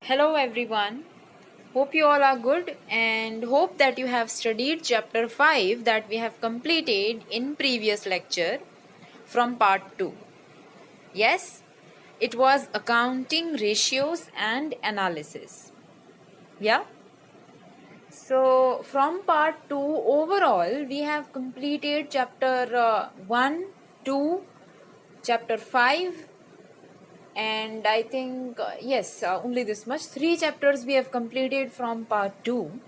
Hello everyone. Hope you all are good and hope that you have studied chapter 5 that we have completed in previous lecture from part 2. Yes, it was accounting ratios and analysis. Yeah. So from part 2 overall we have completed chapter 1, 2, chapter 5 and I think yes, only this much. 3 chapters we have completed from part 2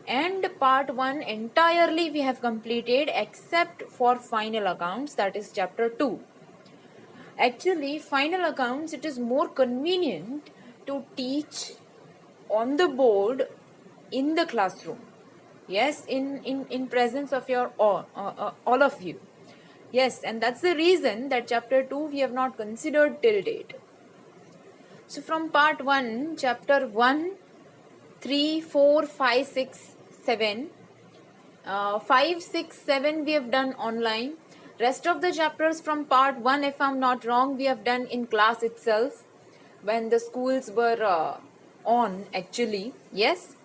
and part 1 entirely we have completed except for final accounts, that is chapter 2. Actually final accounts, it is more convenient to teach on the board in the classroom. Yes, in presence of your all of you. Yes, and that's the reason that chapter 2 we have not considered till date. So from part 1, chapter 1, 3, 4, 5, 6, 7, 5, 6, 7 we have done online. Rest of the chapters from part 1, if I'm not wrong, we have done in class itself when the schools were on actually. Yes.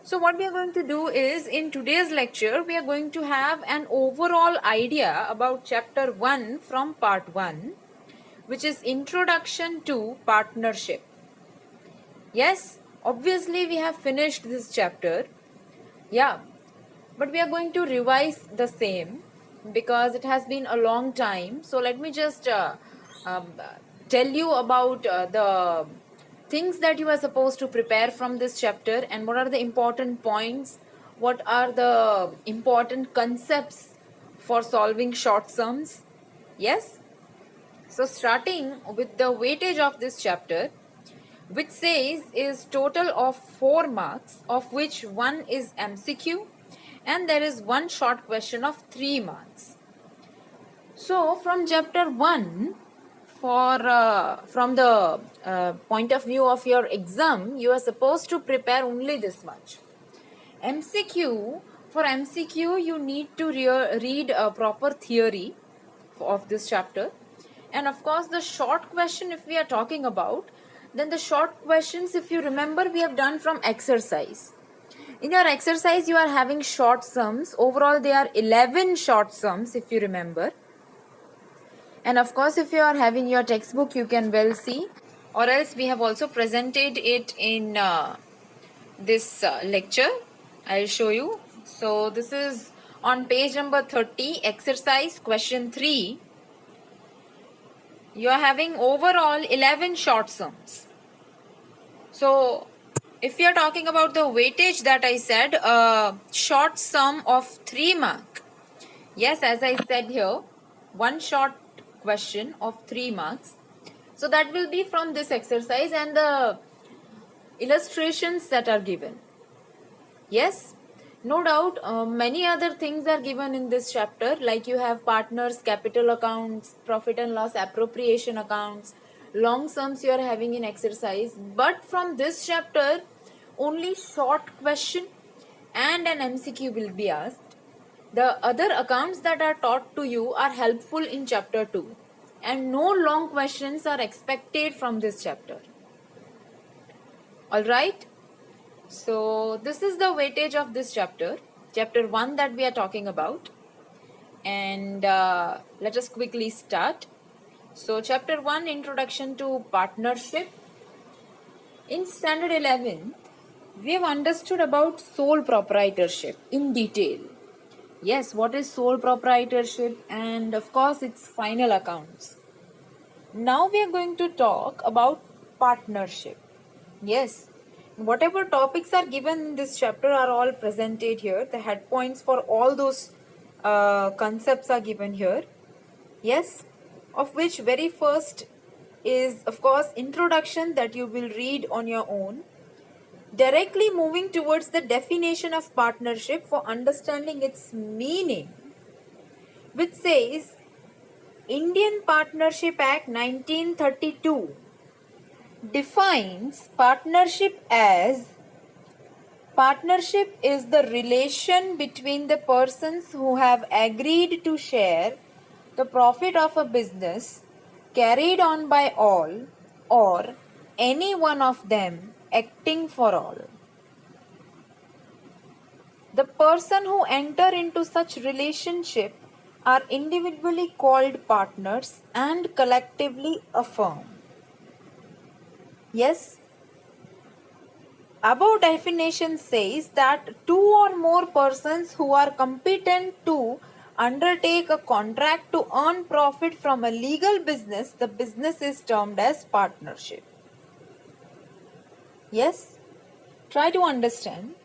So what we are going to do is in today's lecture, we are going to have an overall idea about chapter 1 from part 1, which is Introduction to Partnership. Yes, obviously we have finished this chapter. Yeah, but we are going to revise the same because it has been a long time. So let me just um, tell you about the things that you are supposed to prepare from this chapter and what are the important points, what are the important concepts for solving short sums. Yes, so starting with the weightage of this chapter, which says is total of 4 marks, of which one is MCQ and there is one short question of 3 marks. So from chapter 1, from the point of view of your exam, you are supposed to prepare only this much. MCQ, for MCQ you need to read a proper theory of this chapter, and of course the short question, if we are talking about, then the short questions, if you remember, we have done from exercise. In your exercise you are having short sums. Overall they are 11 short sums, if you remember. And of course if you are having your textbook you can well see, or else we have also presented it in this lecture. I'll show you. So this is on page number 30, exercise question 3. You are having overall 11 short sums. So if you are talking about the weightage that I said, short sum of 3 mark. Yes, as I said here, one short question of 3 marks. So that will be from this exercise and the illustrations that are given. Yes, no doubt many other things are given in this chapter, like you have partners, capital accounts, profit and loss appropriation accounts, long sums you are having in exercise. But from this chapter, only short question and an MCQ will be asked. The other accounts that are taught to you are helpful in chapter 2 and no long questions are expected from this chapter. Alright. So this is the weightage of this chapter, chapter 1 that we are talking about. And let us quickly start. So chapter 1, Introduction to Partnership. In standard 11, we have understood about sole proprietorship in detail. Yes, what is sole proprietorship, and of course its final accounts. Now we are going to talk about partnership. Yes, whatever topics are given in this chapter are all presented here. The head points for all those concepts are given here. Yes, of which very first is of course introduction that you will read on your own. Directly moving towards the definition of partnership for understanding its meaning, which says Indian Partnership Act 1932 defines partnership as partnership is the relation between the persons who have agreed to share the profit of a business carried on by all or any one of them acting for all. The person who enter into such relationship are individually called partners and collectively a firm. Yes, above definition says that two or more persons who are competent to undertake a contract to earn profit from a legal business, the business is termed as partnership. Yes, try to understand.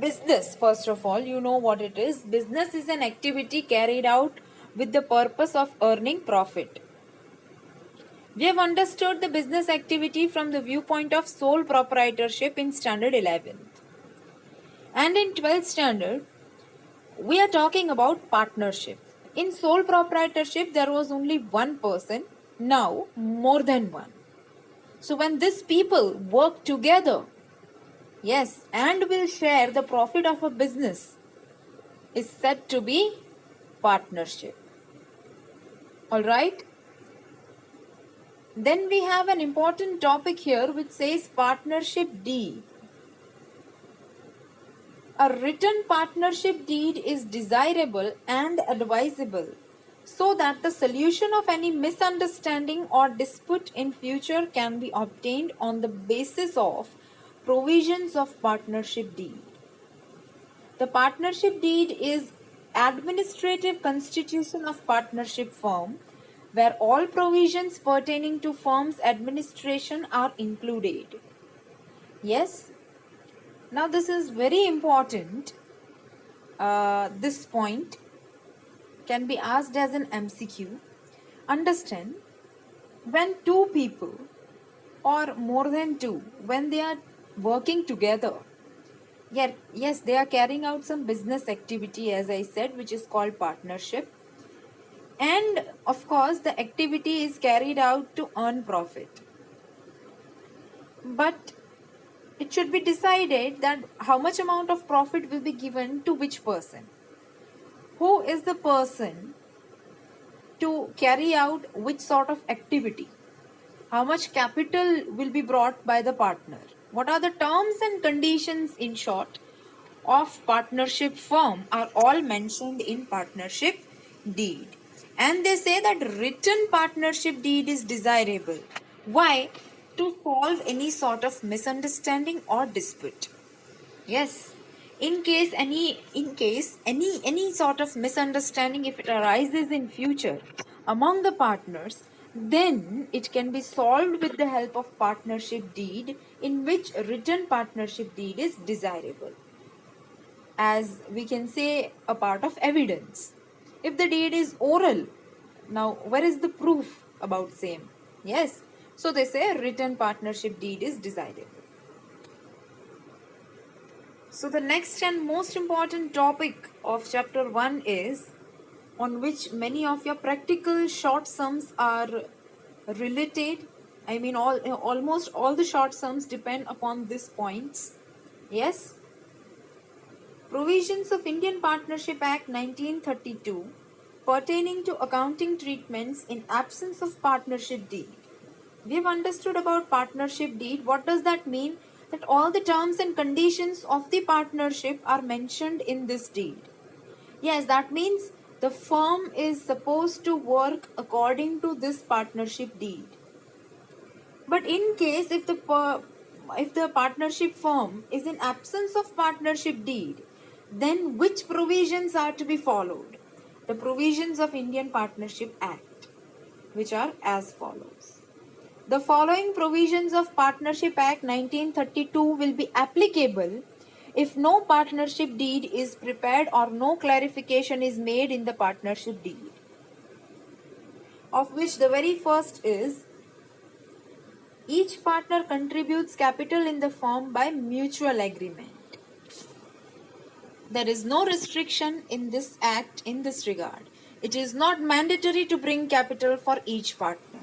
Business, first of all, you know what it is. Business is an activity carried out with the purpose of earning profit. We have understood the business activity from the viewpoint of sole proprietorship in standard 11th. And in 12th standard, we are talking about partnership. In sole proprietorship, there was only one person, now more than one. So when these people work together, yes, and will share the profit of a business, is said to be partnership. Alright? Then we have an important topic here which says partnership deed. A written partnership deed is desirable and advisable so that the solution of any misunderstanding or dispute in future can be obtained on the basis of provisions of partnership deed. The partnership deed is administrative constitution of partnership firm where all provisions pertaining to firm's administration are included. Yes, now this is very important. This point can be asked as an MCQ. Understand, when two people or more than two, when they are working together, yes, they are carrying out some business activity, as I said, which is called partnership. And of course, the activity is carried out to earn profit. But it should be decided that how much amount of profit will be given to which person. Who is the person to carry out which sort of activity? How much capital will be brought by the partner? What are the terms and conditions, in short, of partnership firm are all mentioned in partnership deed. And they say that written partnership deed is desirable. Why? To solve any sort of misunderstanding or dispute. Yes, in case any sort of misunderstanding, if it arises in future among the partners, then it can be solved with the help of partnership deed, in which written partnership deed is desirable, as we can say a part of evidence. If the deed is oral, now where is the proof about same? Yes, so they say written partnership deed is desirable. So the next and most important topic of chapter 1 is, on which many of your practical short sums are related. I mean, almost all the short sums depend upon these points. Yes. Provisions of Indian Partnership Act 1932 pertaining to accounting treatments in absence of partnership deed. We have understood about partnership deed. What does that mean? That all the terms and conditions of the partnership are mentioned in this deed. Yes, that means the firm is supposed to work according to this partnership deed. But in case if the partnership firm is in absence of partnership deed, then which provisions are to be followed? The provisions of Indian Partnership Act, which are as follows. The following provisions of Partnership Act 1932 will be applicable if no partnership deed is prepared or no clarification is made in the partnership deed. Of which the very first is, each partner contributes capital in the firm by mutual agreement. There is no restriction in this act in this regard. It is not mandatory to bring capital for each partner.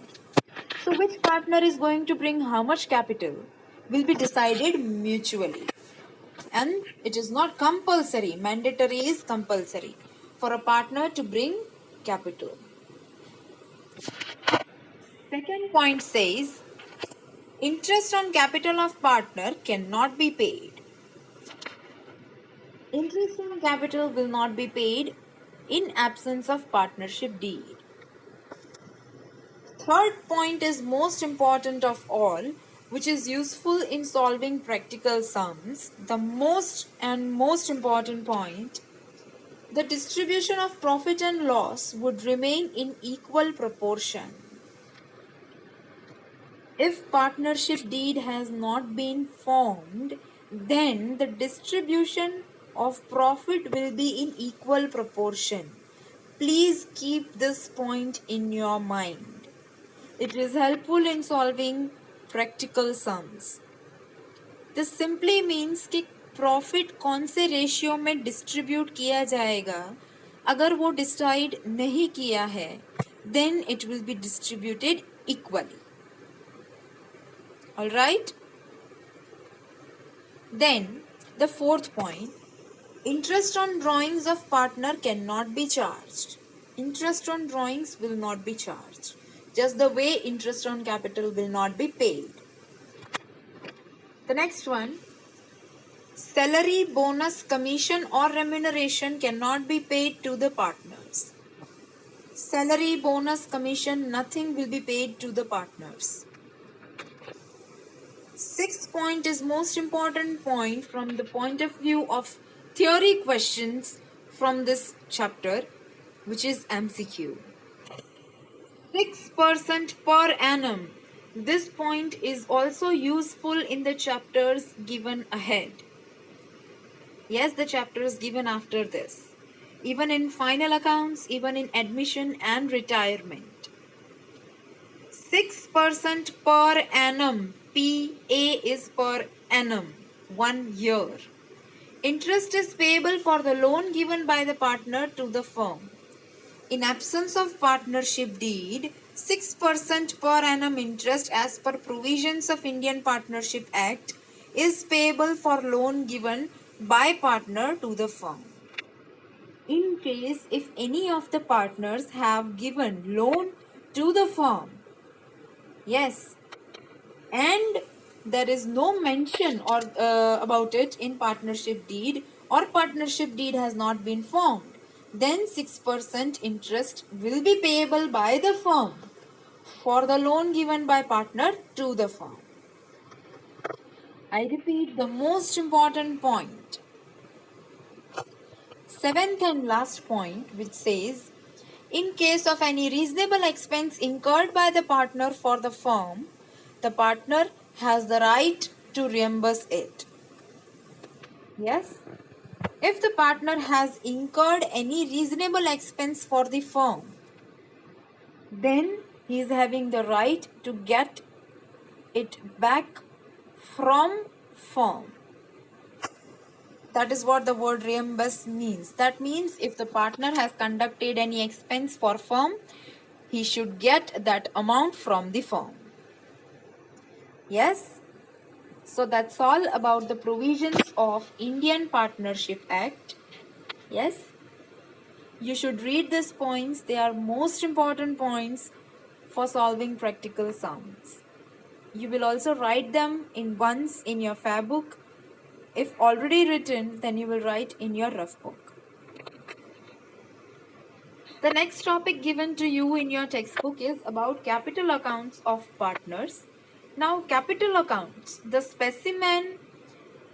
So which partner is going to bring how much capital will be decided mutually. And it is not compulsory. Mandatory is compulsory for a partner to bring capital. Second point says, Interest on capital of partner cannot be paid. Interest on capital will not be paid in absence of partnership deed. Third point is most important of all, which is useful in solving practical sums. The most important point, the distribution of profit and loss would remain in equal proportion. If partnership deed has not been formed, then the distribution of profit will be in equal proportion. Please keep this point in your mind. It is helpful in solving practical sums. This simply means कि profit कौन से ratio में distribute किया जाएगा, अगर वो decide नहीं किया है, then it will be distributed equally. All right? Then the fourth point, interest on drawings of partner cannot be charged. Interest on drawings will not be charged, just the way interest on capital will not be paid. The next one, salary, bonus, commission or remuneration cannot be paid to the partners. Salary, bonus, commission, nothing will be paid to the partners. Sixth point is most important point from the point of view of theory questions from this chapter, which is MCQ. 6% per annum. This point is also useful in the chapters given ahead. Yes, the chapters given after this. Even in final accounts, even in admission and retirement. 6% per annum. PA is per annum, 1 year. Interest is payable for the loan given by the partner to the firm. In absence of partnership deed, 6% per annum interest as per provisions of Indian Partnership Act is payable for loan given by partner to the firm. In case if any of the partners have given loan to the firm, yes, and there is no mention or about it in partnership deed, or partnership deed has not been formed, then 6% interest will be payable by the firm for the loan given by partner to the firm. I repeat the most important point. Seventh and last point, which says, in case of any reasonable expense incurred by the partner for the firm, the partner has the right to reimburse it. Yes? If the partner has incurred any reasonable expense for the firm, then he is having the right to get it back from firm. That is what the word reimburse means. That means if the partner has conducted any expense for firm, he should get that amount from the firm. Yes? So that's all about the provisions of Indian Partnership Act. Yes? You should read these points. They are most important points for solving practical sums. You will also write them once in your fair book. If already written, then you will write in your rough book. The next topic given to you in your textbook is about capital accounts of partners. Now, capital accounts, the specimen,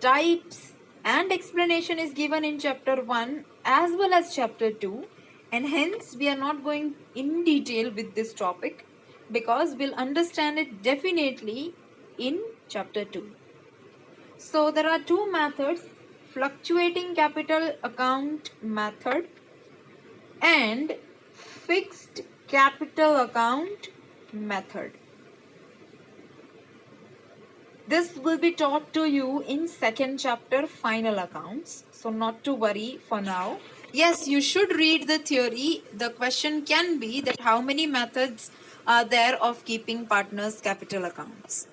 types and explanation is given in chapter 1 as well as chapter 2, and hence we are not going in detail with this topic because we'll understand it definitely in chapter 2. So there are two methods, fluctuating capital account method and fixed capital account method. This will be taught to you in second chapter, final accounts. So not to worry for now. Yes, you should read the theory. The question can be that how many methods are there of keeping partners' capital accounts.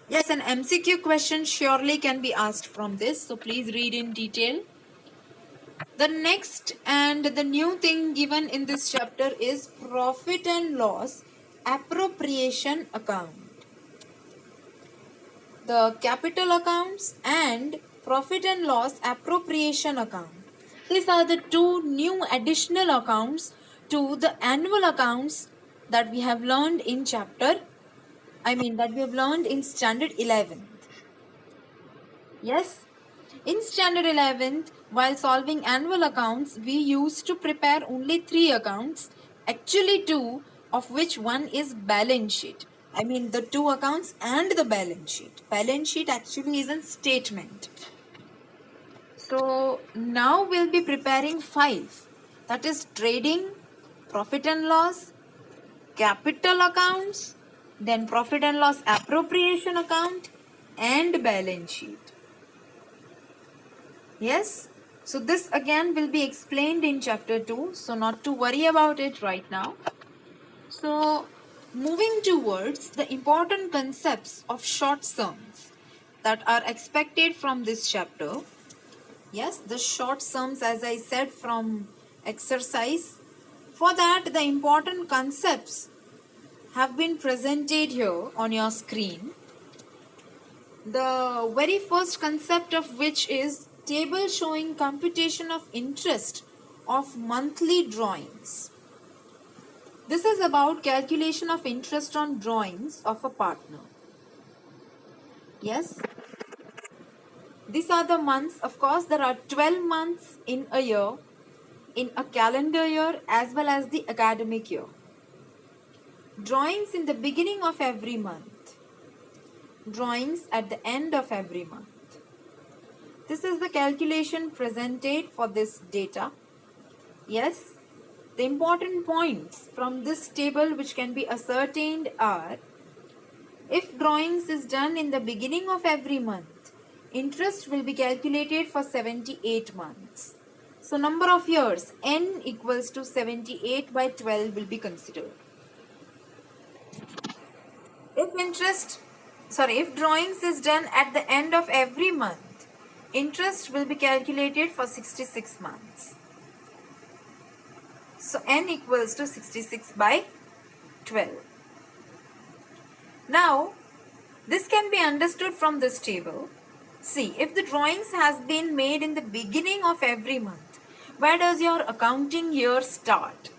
Yes, an MCQ question surely can be asked from this. So please read in detail. The next and the new thing given in this chapter is profit and loss appropriation account. the capital accounts and profit and loss appropriation account. These are the two new additional accounts to the annual accounts that we have learned in that we have learned in standard 11th. Yes, in standard 11th, while solving annual accounts, we used to prepare only 3 accounts, actually 2, of which one is balance sheet. The 2 accounts and the balance sheet. Balance sheet actually is a statement. So now we'll be preparing 5. That is trading, profit and loss, capital accounts, then profit and loss appropriation account, and balance sheet. Yes, so this again will be explained in chapter 2, so not to worry about it right now. So moving towards the important concepts of short sums that are expected from this chapter. Yes, the short sums, as I said, from exercise. For that, the important concepts have been presented here on your screen. The very first concept of which is table showing computation of interest of monthly drawings. This is about calculation of interest on drawings of a partner. Yes, these are the months. Of course, there are 12 months in a year, in a calendar year as well as the academic year. Drawings in the beginning of every month, drawings at the end of every month. This is the calculation presented for this data. Yes, the important points from this table which can be ascertained are: if drawings is done in the beginning of every month, interest will be calculated for 78 months. So number of years, n equals to 78 by 12 will be considered. If drawings is done at the end of every month, interest will be calculated for 66 months. So n equals to 66 by 12. Now, this can be understood from this table. See, if the drawings has been made in the beginning of every month, where does your accounting year start?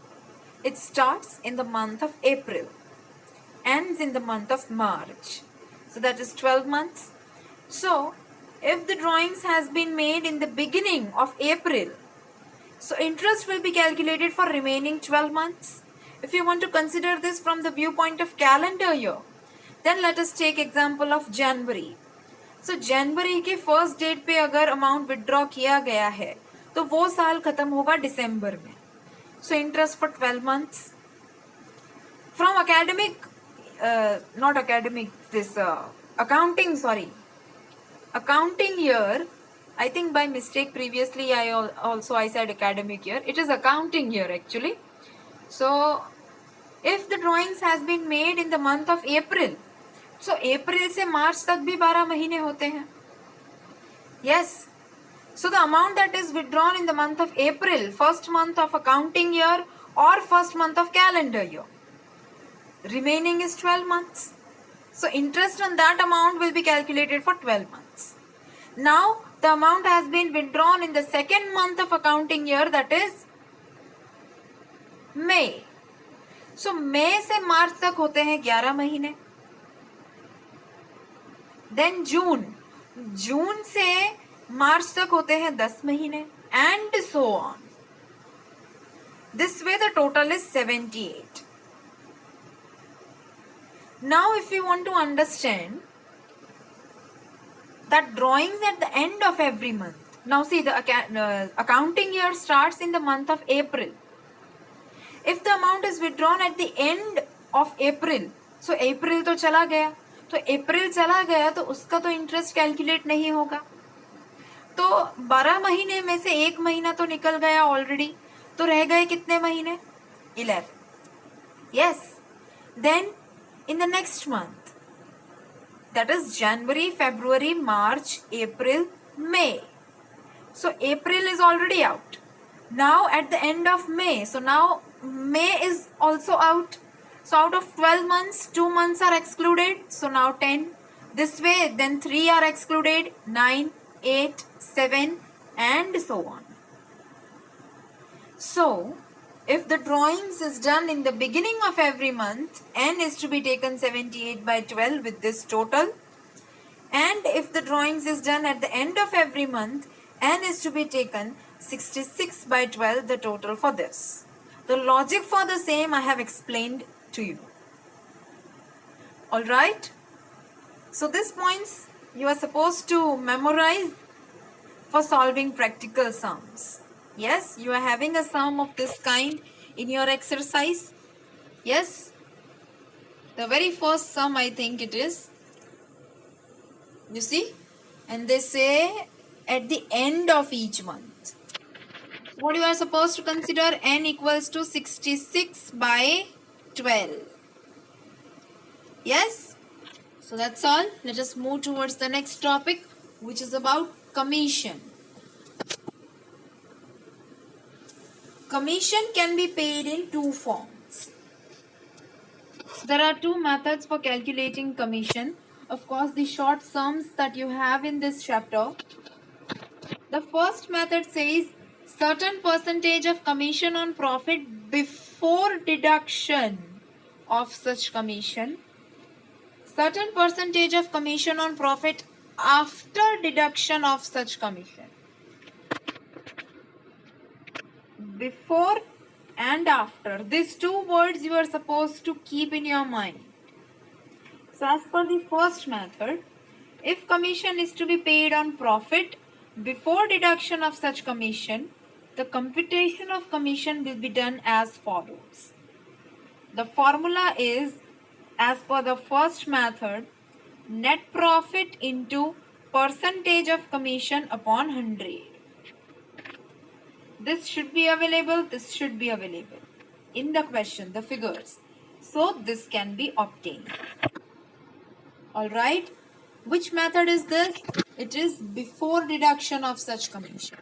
It starts in the month of April, ends in the month of March. So that is 12 months. So, if the drawings has been made in the beginning of April, so interest will be calculated for remaining 12 months. If you want to consider this from the viewpoint of calendar year, then let us take example of January. So जनवरी के first date पे अगर amount withdraw किया गया है तो वो साल खत्म होगा दिसंबर में. So interest for 12 months. From accounting year, I think by mistake previously I said academic year. It is accounting year actually. So if the drawings has been made in the month of April, so April से मार्च तक भी 12 महीने होते हैं. Yes. So the amount that is withdrawn in the month of April, first month of accounting year or first month of calendar year, remaining is 12 months. So interest on that amount will be calculated for 12 months. Now the amount has been withdrawn in the second month of accounting year, that is May. So May से मार्च तक होते हैं 11 महीने. Then जून से मार्च तक होते हैं 10 महीने, and so on. This way the total is 78. Now if you want to understand that drawings at the end of every month, now see the accounting year starts in the month of April. If the amount is withdrawn at the end of April, so April तो चला गया, तो अप्रैल चला गया तो उसका तो interest calculate नहीं होगा. तो 12 महीने में से एक महीना तो निकल गया ऑलरेडी, तो रह गए कितने महीने? 11. Yes. Then in the next month, that is January, February, March, April, May. So April is already out. Now at the end of May, so now May is also out. So out of 12 months, 2 months are excluded. So now 10. This way, then 3 are excluded, 9, 8, 7 and so on. So, if the drawings is done in the beginning of every month, n is to be taken 78 by 12 with this total. And if the drawings is done at the end of every month, n is to be taken 66 by 12, the total for this. The logic for the same I have explained to you. Alright? So these points you are supposed to memorize for solving practical sums. Yes, you are having a sum of this kind in your exercise. Yes, the very first sum I think it is. You see, and they say at the end of each month. What you are supposed to consider, n equals to 66 by 12. Yes, so that's all. Let us move towards the next topic, which is about commission. Commission can be paid in two forms. There are two methods for calculating commission. Of course, the short sums that you have in this chapter. The first method says certain percentage of commission on profit before deduction of such commission. Certain percentage of commission on profit after deduction of such commission. Before and after. These two words you are supposed to keep in your mind. So as per the first method, if commission is to be paid on profit before deduction of such commission, the computation of commission will be done as follows. The formula is, as per the first method, net profit into percentage of commission upon 100. This should be available, this should be available in the question, the figures. So this can be obtained. Alright. Which method is this? It is before deduction of such commission.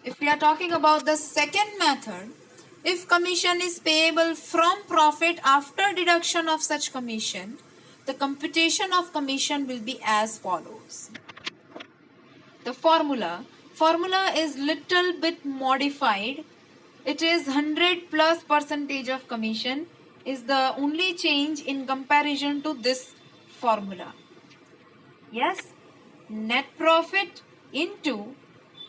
If we are talking about the second method, if commission is payable from profit after deduction of such commission, the computation of commission will be as follows. The formula is little bit modified. It is 100 plus percentage of commission is the only change in comparison to this formula. Yes, net profit into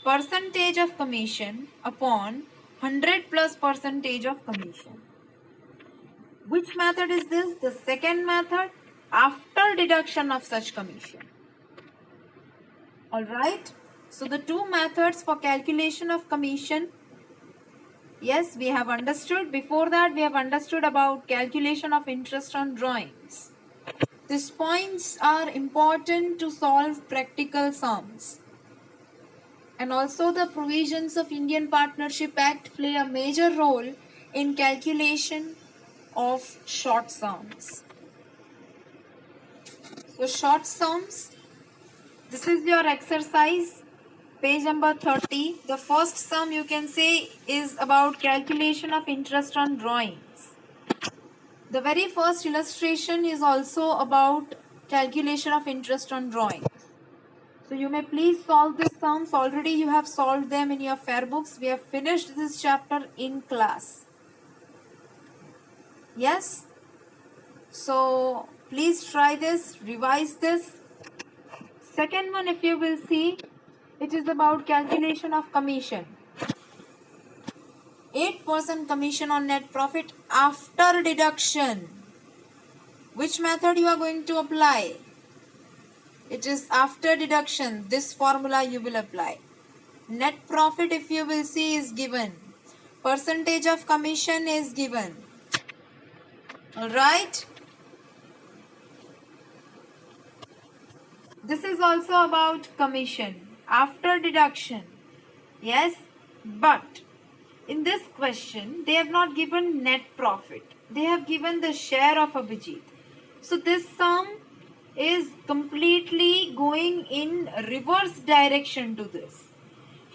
percentage of commission upon 100 plus percentage of commission. Which method is this? The second method, after deduction of such commission. Alright, so the two methods for calculation of commission, yes, we have understood. Before that, we have understood about calculation of interest on drawings. These points are important to solve practical sums. And also the provisions of Indian Partnership Act play a major role in calculation of short sums. So short sums, this is your exercise, page number 30. The first sum you can say is about calculation of interest on drawings. The very first illustration is also about calculation of interest on drawings. So you may please solve these sums. Already you have solved them in your fair books. We have finished this chapter in class. Yes? So please try this, revise this. Second one, if you will see, it is about calculation of commission. 8% commission on net profit after deduction. Which method you are going to apply? It is after deduction. This formula you will apply. Net profit, if you will see, is given. Percentage of commission is given. Alright. This is also about commission after deduction. Yes, but in this question, they have not given net profit. They have given the share of Abhijit. So this sum is completely going in reverse direction to this.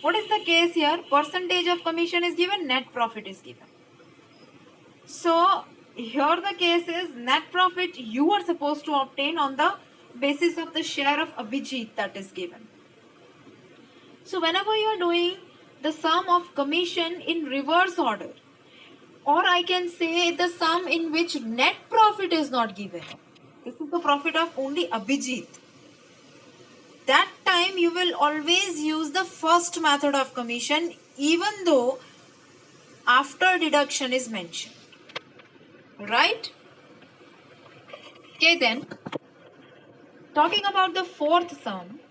What is the case here? Percentage of commission is given, net profit is given. So Here the case is net profit you are supposed to obtain on the basis of the share of Abhijit that is given. So whenever you are doing the sum of commission in reverse order, or I can say the sum in which net profit is not given, this is the profit of only Abhijit, that time you will always use the first method of commission even though after deduction is mentioned. Right? Okay, then talking about the fourth sum,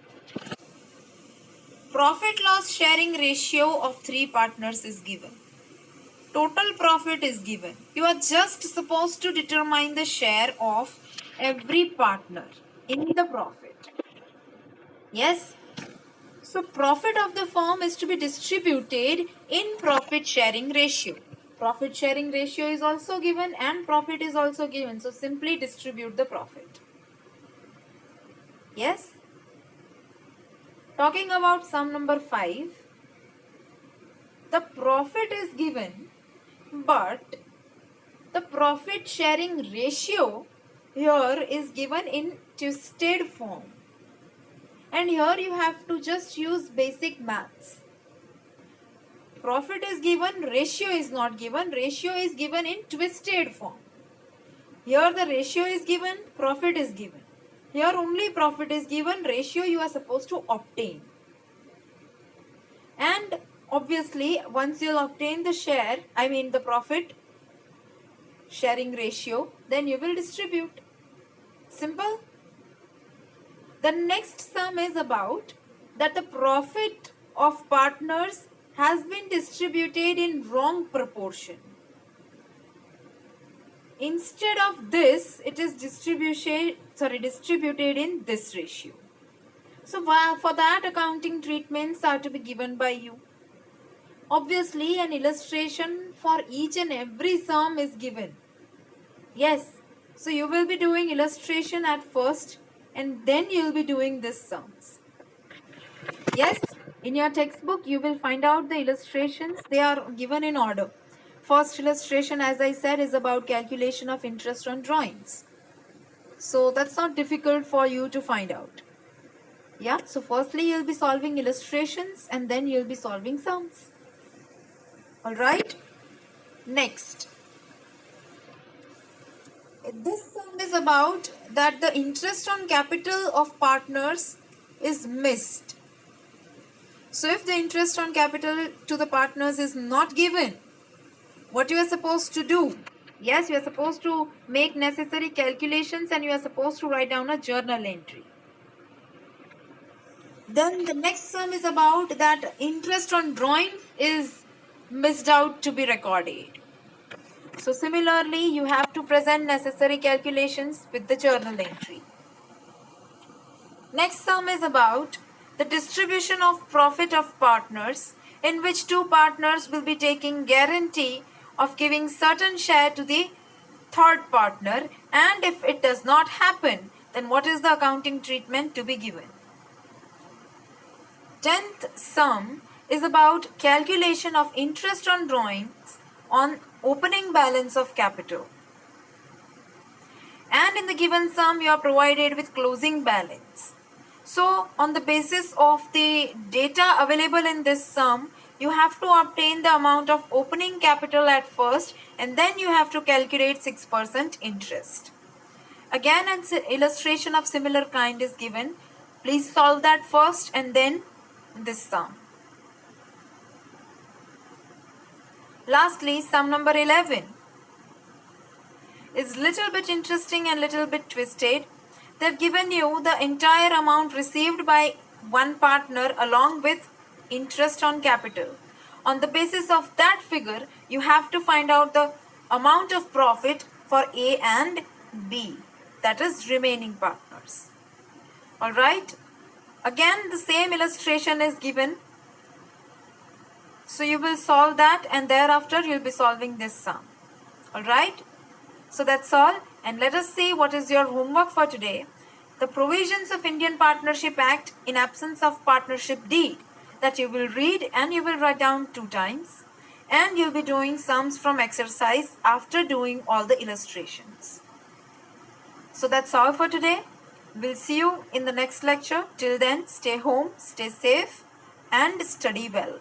profit loss sharing ratio of three partners is given. Total profit is given. You are just supposed to determine the share of every partner in the profit. Yes? So profit of the firm is to be distributed in profit sharing ratio. Profit sharing ratio is also given and profit is also given. So simply distribute the profit. Yes? Talking about sum number 5, the profit is given, but the profit sharing ratio here is given in twisted form. And here you have to just use basic maths. Profit is given, ratio is not given. Ratio is given in twisted form. Here the ratio is given, profit is given. Here only profit is given, ratio you are supposed to obtain. And obviously once you'll obtain the share, the profit sharing ratio, then you will distribute. Simple. The next sum is about that the profit of partners has been distributed in wrong proportion. Instead of this, it is distributed in this ratio. So for that, accounting treatments are to be given by you. Obviously, an illustration for each and every sum is given. Yes, so you will be doing illustration at first and then you will be doing these sums. Yes, in your textbook you will find out the illustrations. They are given in order. First illustration, as I said, is about calculation of interest on drawings. So that's not difficult for you to find out. Yeah, so firstly you'll be solving illustrations and then you'll be solving sums. Alright, next. This sum is about that the interest on capital of partners is missed. So if the interest on capital to the partners is not given, what you are supposed to do? Yes, you are supposed to make necessary calculations and you are supposed to write down a journal entry. Then the next sum is about that interest on drawings is missed out to be recorded. So similarly, you have to present necessary calculations with the journal entry. Next sum is about the distribution of profit of partners, in which two partners will be taking guarantee of giving certain share to the third partner, and if it does not happen, then what is the accounting treatment to be given? 10th sum is about calculation of interest on drawings on opening balance of capital. And in the given sum, you are provided with closing balance. So, on the basis of the data available in this sum, you have to obtain the amount of opening capital at first and then you have to calculate 6% interest. Again, an illustration of similar kind is given. Please solve that first and then this sum. Lastly, sum number 11 is little bit interesting and little bit twisted. They've given you the entire amount received by one partner along with interest on capital. On the basis of that figure, you have to find out the amount of profit for A and B, that is remaining partners. Alright, again the same illustration is given. So you will solve that and thereafter you will be solving this sum. Alright, so that's all, and let us see what is your homework for today. The provisions of Indian Partnership Act in absence of partnership deed, that you will read and you will write down 2 times. and you'll be doing sums from exercise after doing all the illustrations. So that's all for today. We'll see you in the next lecture. Till then, stay home, stay safe, and study well.